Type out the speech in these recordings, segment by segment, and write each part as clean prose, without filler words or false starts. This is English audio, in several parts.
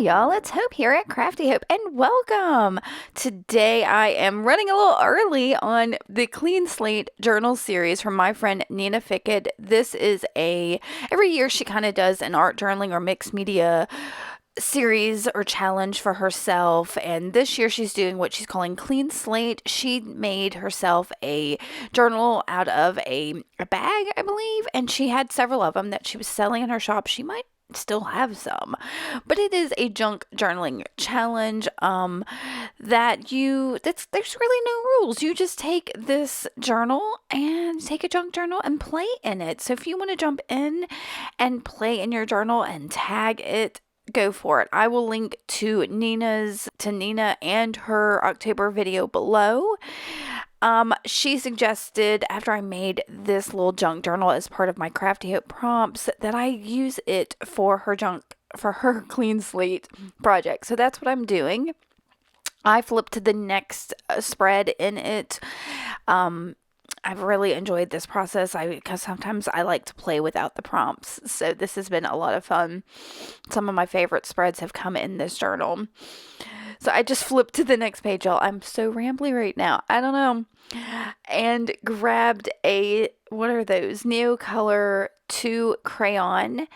y'all, it's Hope here at Crafty Hope, and welcome! Today I am running a little early on the Clean Slate Journal series from my friend Nina Fickett. This is every year she kind of does an art journaling or mixed media series or challenge for herself, and this year she's doing what she's calling Clean Slate. She made herself a journal out of a bag, I believe, and she had several of them that she was selling in her shop. She might still have some, but it is a junk journaling challenge there's really no rules. You just take this journal and take a junk journal and play in it. So if you want to jump in and play in your journal and tag it, go for it. I will link to Nina and her October video below. She suggested, after I made this little junk journal as part of my Crafty Hope prompts, that I use it for her Clean Slate project. So that's what I'm doing. I flipped to the next spread in it. I've really enjoyed this process because sometimes I like to play without the prompts. So this has been a lot of fun. Some of my favorite spreads have come in this journal. So I just flipped to the next page, y'all. I'm so rambly right now. I don't know. And grabbed what are those? Neocolor 2 crayon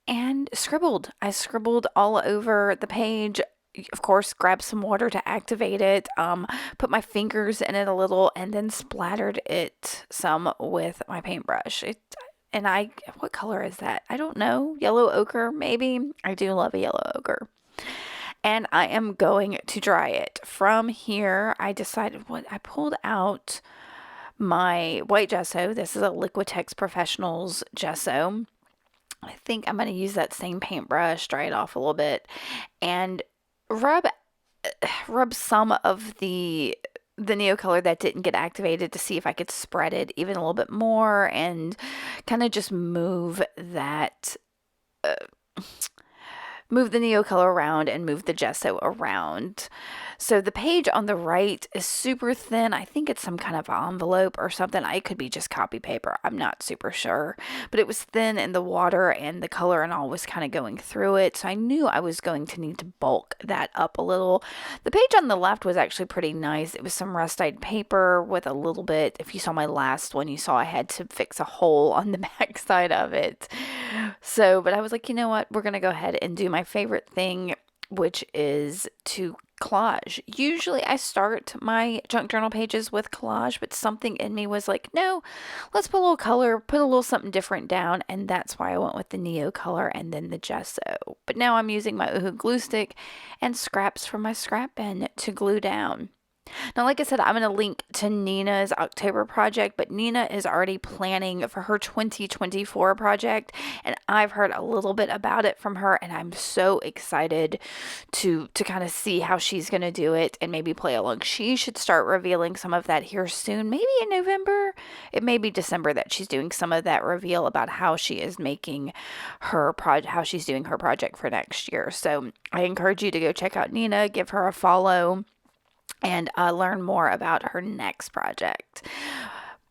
and scribbled. I scribbled all over the page. Of course, grabbed some water to activate it, put my fingers in it a little, and then splattered it some with my paintbrush. What color is that? I don't know. Yellow ochre, maybe? I do love a yellow ochre. And I am going to dry it. From here, I decided I pulled out my white gesso. This is a Liquitex Professionals gesso. I think I'm going to use that same paintbrush, dry it off a little bit, and rub some of the Neocolor that didn't get activated to see if I could spread it even a little bit more and kind of just move that move the Neocolor around and move the gesso around. So the page on the right is super thin. I think it's some kind of envelope or something. It could be just copy paper. I'm not super sure. But it was thin and the water and the color and all was kind of going through it. So I knew I was going to need to bulk that up a little. The page on the left was actually pretty nice. It was some rust-dyed paper with a little bit. If you saw my last one, you saw I had to fix a hole on the back side of it. So, but I was like, you know what? We're going to go ahead and do my favorite thing, which is to collage. Usually I start my junk journal pages with collage, but something in me was like, no, let's put a little color, put a little something different down, and that's why I went with the Neocolor and then the gesso. But now I'm using my Oohoo glue stick and scraps from my scrap bin to glue down. Now, like I said, I'm going to link to Nina's October project, but Nina is already planning for her 2024 project, and I've heard a little bit about it from her, and I'm so excited to kind of see how she's going to do it and maybe play along. She should start revealing some of that here soon, maybe in November. It may be December that she's doing some of that reveal about how she is making how she's doing her project for next year. So I encourage you to go check out Nina, give her a follow, and learn more about her next project.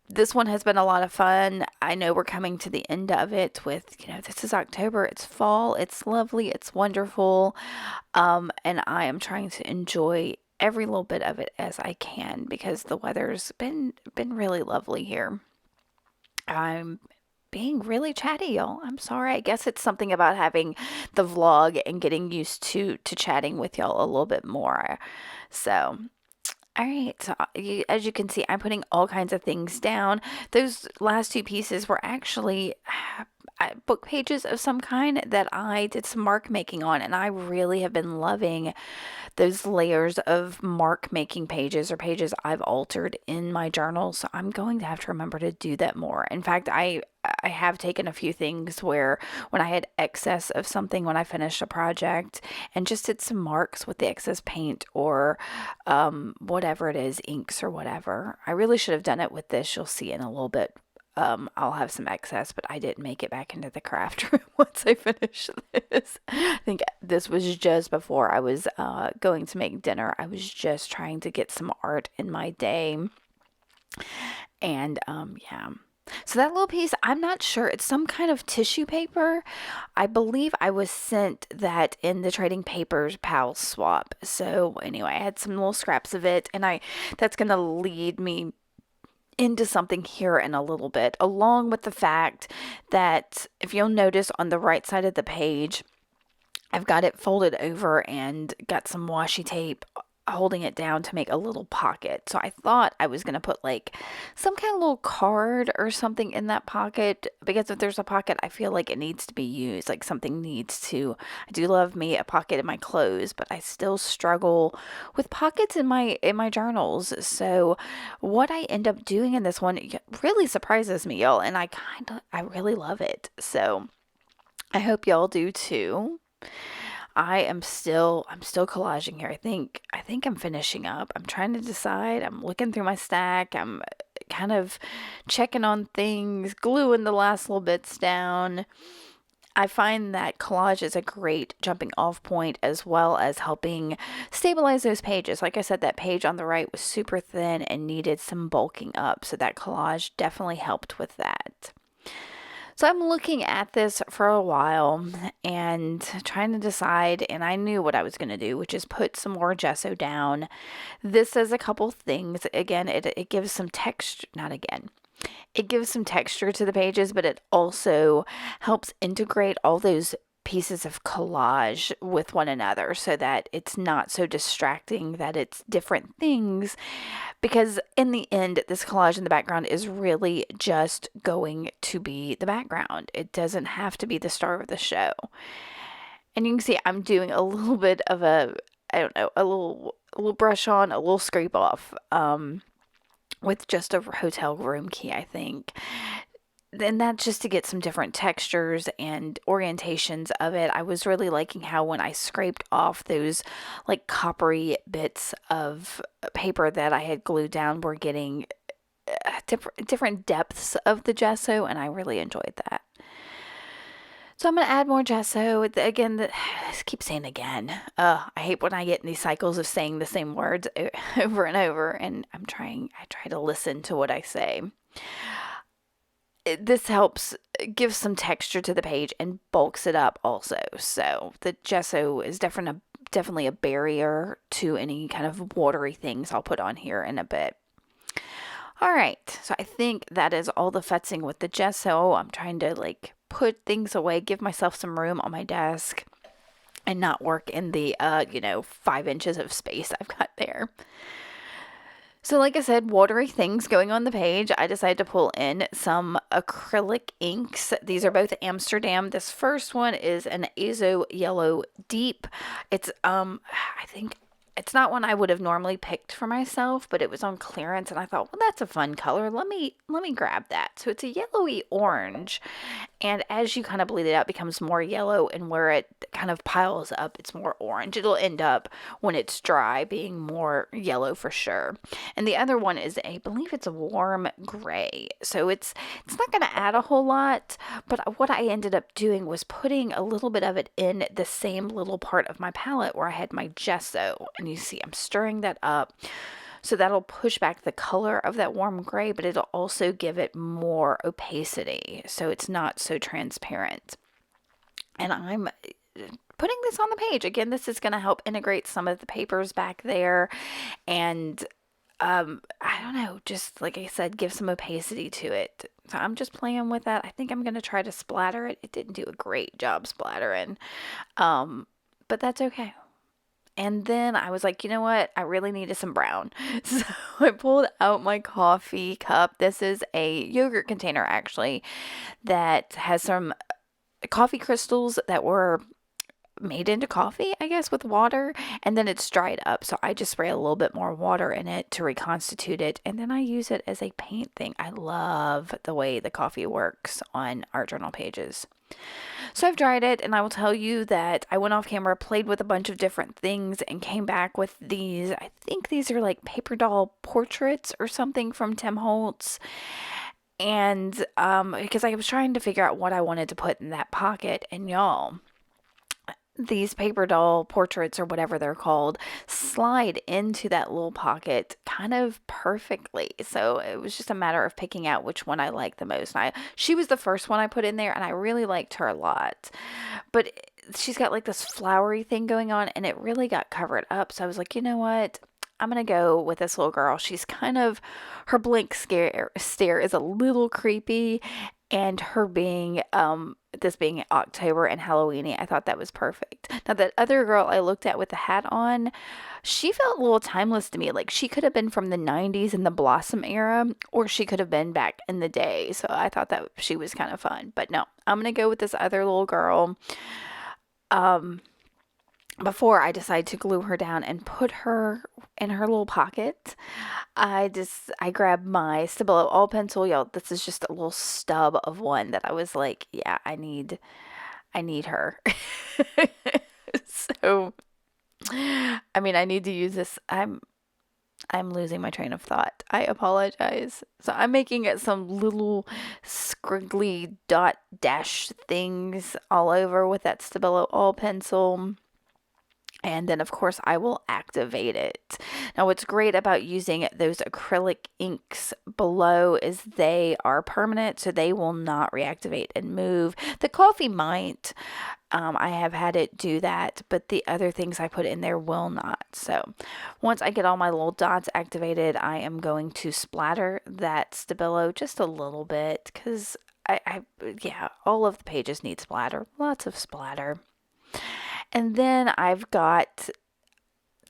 This one has been a lot of fun. I know we're coming to the end of it with, this is October, it's fall, it's lovely, it's wonderful, and I am trying to enjoy every little bit of it as I can because the weather's been really lovely here. I'm being really chatty, y'all. I'm sorry. I guess it's something about having the vlog and getting used to chatting with y'all a little bit more. So, all right. So as you can see, I'm putting all kinds of things down. Those last two pieces were actually book pages of some kind that I did some mark making on, and I really have been loving those layers of mark making pages or pages I've altered in my journal. So I'm going to have to remember to do that more. In fact, I have taken a few things where when I had excess of something when I finished a project and just did some marks with the excess paint or whatever it is, inks or whatever. I really should have done it with this. You'll see in a little bit. I'll have some excess, but I didn't make it back into the craft room once I finished this. I think this was just before I was going to make dinner. I was just trying to get some art in my day. And yeah. So that little piece, I'm not sure. It's some kind of tissue paper. I believe I was sent that in the Trading Papers Pal swap. So anyway, I had some little scraps of it, and I that's going to lead me into something here in a little bit, along with the fact that if you'll notice on the right side of the page, I've got it folded over and got some washi tape holding it down to make a little pocket. So I thought I was going to put like some kind of little card or something in that pocket, because if there's a pocket, I feel like it needs to be used. Like something needs to. I do love me a pocket in my clothes, but I still struggle with pockets in my journals. So what I end up doing in this one really surprises me, y'all, and I really love it. So I hope y'all do too. I'm still collaging here. I think I'm finishing up. I'm trying to decide. I'm looking through my stack. I'm kind of checking on things, gluing the last little bits down. I find that collage is a great jumping off point, as well as helping stabilize those pages. Like I said, that page on the right was super thin and needed some bulking up. So that collage definitely helped with that. So I'm looking at this for a while and trying to decide, and I knew what I was going to do, which is put some more gesso down. This does a couple things. Again, it gives some texture, not again. It gives some texture to the pages, but it also helps integrate all those pieces of collage with one another so that it's not so distracting, that it's different things, because in the end, this collage in the background is really just going to be the background. It doesn't have to be the star of the show. And you can see I'm doing a little bit of I don't know, a little brush on, a little scrape off, with just a hotel room key, I think. And that's just to get some different textures and orientations of it. I was really liking how when I scraped off those like coppery bits of paper that I had glued down, we're getting different depths of the gesso, and I really enjoyed that. So I'm going to add more gesso. Again, I keep saying again. I hate when I get in these cycles of saying the same words over and over, and I try to listen to what I say. This helps give some texture to the page and bulks it up also. So the gesso is definitely a barrier to any kind of watery things I'll put on here in a bit. All right, so I think that is all the fetzing with the gesso. I'm trying to like put things away, give myself some room on my desk, and not work in the 5 inches of space I've got there. So like I said, watery things going on the page. I decided to pull in some acrylic inks. These are both Amsterdam. This first one is an Azo Yellow Deep. It's I think it's not one I would have normally picked for myself, but it was on clearance and I thought, well, that's a fun color. Let me grab that. So it's a yellowy orange, and as you kind of bleed it out, it becomes more yellow, and where it kind of piles up, it's more orange. It'll end up, when it's dry, being more yellow for sure. And the other one is, I believe it's a warm gray. So it's not going to add a whole lot, but what I ended up doing was putting a little bit of it in the same little part of my palette where I had my gesso. And you see I'm stirring that up. So that'll push back the color of that warm gray, but it'll also give it more opacity, so it's not so transparent. And I'm putting this on the page. Again, this is going to help integrate some of the papers back there, and I don't know, just like I said, give some opacity to it. So I'm just playing with that. I think I'm going to try to splatter it. It didn't do a great job splattering, but that's okay. And then I was like, you know what? I really needed some brown. So I pulled out my coffee cup. This is a yogurt container, actually, that has some coffee crystals that were made into coffee, I guess, with water, and then it's dried up. So I just spray a little bit more water in it to reconstitute it, and then I use it as a paint thing. I love the way the coffee works on art journal pages. So I've dried it, and I will tell you that I went off camera, played with a bunch of different things, and came back with these. I think these are like paper doll portraits or something from Tim Holtz. And because I was trying to figure out what I wanted to put in that pocket, and y'all, these paper doll portraits or whatever they're called slide into that little pocket kind of perfectly. So it was just a matter of picking out which one I liked the most. She was the first one I put in there, and I really liked her a lot. But she's got like this flowery thing going on, and it really got covered up. So I was like, you know what? I'm going to go with this little girl. She's kind of, her blank stare is a little creepy, and her being, this being October and Halloweeny, I thought that was perfect. Now, that other girl I looked at with the hat on, she felt a little timeless to me. Like, she could have been from the 90s in the Blossom era, or she could have been back in the day. So I thought that she was kind of fun. But no, I'm going to go with this other little girl. Before I decide to glue her down and put her in her little pocket, I grabbed my Stabilo all pencil. Y'all, this is just a little stub of one that I was like, yeah, I need her. So, I mean, I need to use this. I'm losing my train of thought. I apologize. So I'm making it some little scriggly dot dash things all over with that Stabilo all pencil. And then, of course, I will activate it. Now, what's great about using those acrylic inks below is they are permanent, so they will not reactivate and move. The coffee might. I have had it do that, but the other things I put in there will not. So once I get all my little dots activated, I am going to splatter that Stabilo just a little bit because yeah, all of the pages need splatter. Lots of splatter. And then I've got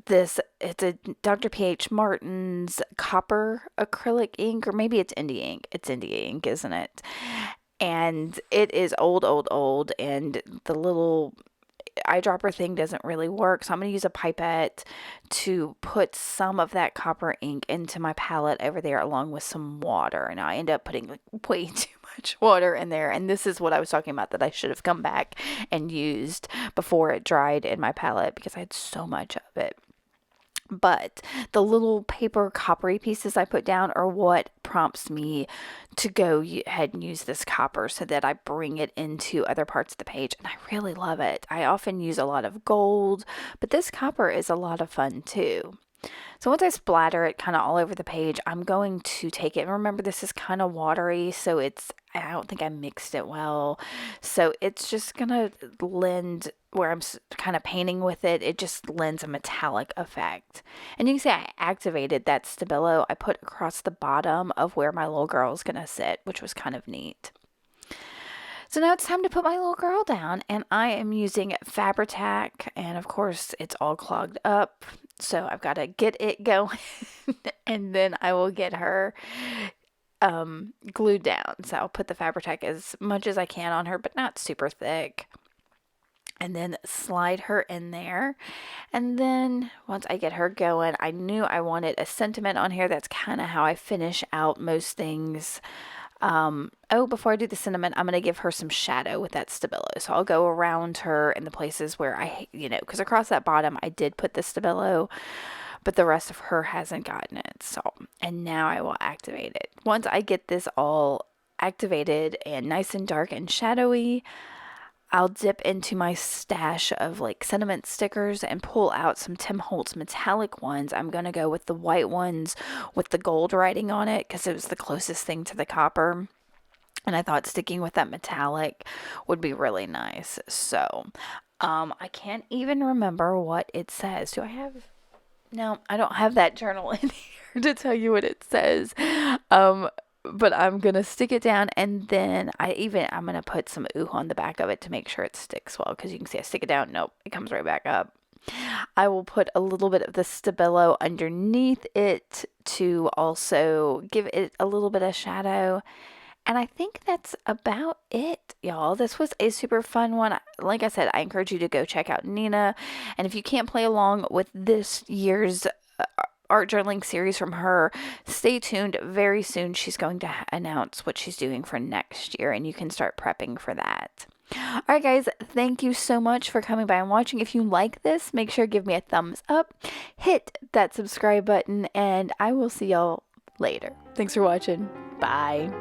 this, it's a Dr. P.H. Martin's copper acrylic ink, or maybe it's India ink. It's India ink, isn't it? And it is old, and the little eyedropper thing doesn't really work. So I'm going to use a pipette to put some of that copper ink into my palette over there along with some water. And I end up putting like way too much water in there. And this is what I was talking about that I should have come back and used before it dried in my palette because I had so much of it. But the little paper coppery pieces I put down are what prompts me to go ahead and use this copper so that I bring it into other parts of the page. And I really love it. I often use a lot of gold, but this copper is a lot of fun too. So once I splatter it kind of all over the page, I'm going to take it. And remember, this is kind of watery, so I don't think I mixed it well. So it's just going to lend, where I'm kind of painting with it, it just lends a metallic effect. And you can see I activated that Stabilo I put across the bottom of where my little girl is going to sit, which was kind of neat. So now it's time to put my little girl down, and I am using Fabri-Tac, and of course it's all clogged up. So I've got to get it going, and then I will get her glued down. So I'll put the Fabri-Tac as much as I can on her, but not super thick. And then slide her in there. And then once I get her going, I knew I wanted a sentiment on here. That's kind of how I finish out most things. Before I do the sentiment, I'm going to give her some shadow with that Stabilo. So I'll go around her in the places where because across that bottom, I did put the Stabilo, but the rest of her hasn't gotten it. So, and now I will activate it. Once I get this all activated and nice and dark and shadowy, I'll dip into my stash of like sentiment stickers and pull out some Tim Holtz metallic ones. I'm going to go with the white ones with the gold writing on it because it was the closest thing to the copper. And I thought sticking with that metallic would be really nice. So, I can't even remember what it says. Do I have? No, I don't have that journal in here to tell you what it says. But I'm going to stick it down, and then I'm going to put some ooh on the back of it to make sure it sticks well, because you can see I stick it down. Nope, it comes right back up. I will put a little bit of the Stabilo underneath it to also give it a little bit of shadow. And I think that's about it, y'all. This was a super fun one. Like I said, I encourage you to go check out Nina. And if you can't play along with this year's art journaling series from her, stay tuned. Very soon she's going to announce what she's doing for next year, and you can start prepping for that. All right, guys, thank you so much for coming by and watching. If you like this, make sure to give me a thumbs up, hit that subscribe button, and I will see y'all later. Thanks for watching. Bye.